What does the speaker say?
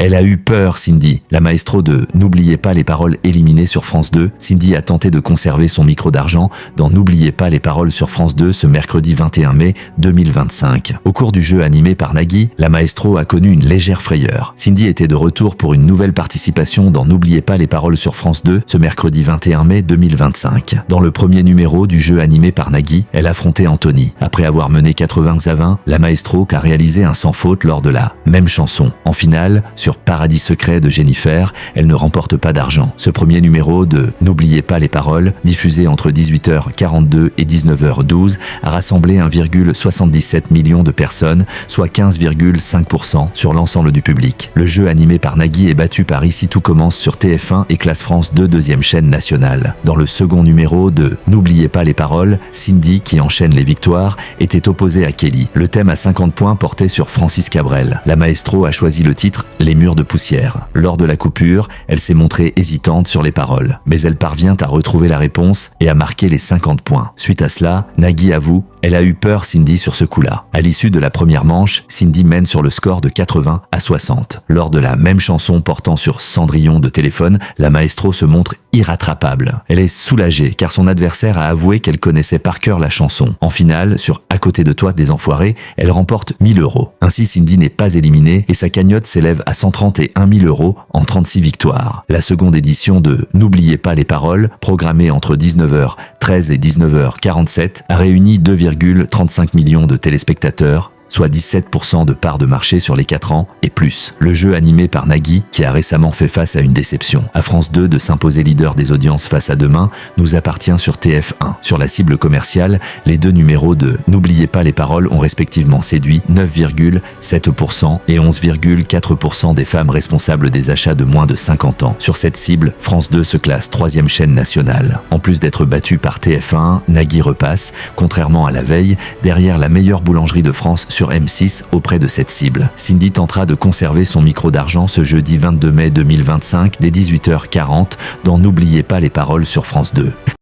Elle a eu peur, Cindy. La maestro de N'oubliez pas les paroles éliminée sur France 2. Cindy a tenté de conserver son micro d'argent dans N'oubliez pas les paroles sur France 2 ce mercredi 21 mai 2025. Au cours du jeu animé par Nagui, la maestro a connu une légère frayeur. Cindy était de retour pour une nouvelle participation dans N'oubliez pas les paroles sur France 2 ce mercredi 21 mai 2025. Dans le premier numéro du jeu animé par Nagui, elle affrontait Anthony. Après avoir mené 80-20, la maestro a réalisé un sans faute lors de la même chanson. En finale, sur Paradis secret de Jennifer, elle ne remporte pas d'argent. Ce premier numéro de N'oubliez pas les paroles, diffusé entre 18h42 et 19h12, a rassemblé 1,77 million de personnes, soit 15,5% sur l'ensemble du public. Le jeu animé par Nagui est battu par Ici tout commence sur TF1 et Classe France 2, deuxième chaîne nationale. Dans le second numéro de N'oubliez pas les paroles, Cindy, qui enchaîne les victoires, était opposée à Kelly. Le thème à 50 points portait sur Francis Cabrel. La maestro a choisi le titre Les murs de poussière. Lors de la coupure, elle s'est montrée hésitante sur les paroles, mais elle parvient à retrouver la réponse et à marquer les 50 points. Suite à cela, Nagui avoue: elle a eu peur, Cindy, sur ce coup-là. À l'issue de la première manche, Cindy mène sur le score de 80-60. Lors de la même chanson portant sur Cendrillon de téléphone, la maestro se montre irrattrapable. Elle est soulagée car son adversaire a avoué qu'elle connaissait par cœur la chanson. En finale, sur À côté de toi des enfoirés, elle remporte 1000 €. Ainsi, Cindy n'est pas éliminée et sa cagnotte s'élève à 131 000 € en 36 victoires. La seconde édition de N'oubliez pas les paroles, programmée entre 19h13 et 19h47, a réuni 2,35 millions de téléspectateurs, soit 17% de part de marché sur les 4 ans et plus. Le jeu animé par Nagui, qui a récemment fait face à une déception. À France 2 de s'imposer leader des audiences face à Demain, nous appartient sur TF1. Sur la cible commerciale, les deux numéros de N'oubliez pas les paroles ont respectivement séduit 9,7% et 11,4% des femmes responsables des achats de moins de 50 ans. Sur cette cible, France 2 se classe 3e chaîne nationale. En plus d'être battu par TF1, Nagui repasse, contrairement à la veille, derrière la meilleure boulangerie de France sur M6 auprès de cette cible. Cindy tentera de conserver son micro d'argent ce jeudi 22 mai 2025 dès 18h40 dans N'oubliez pas les paroles sur France 2.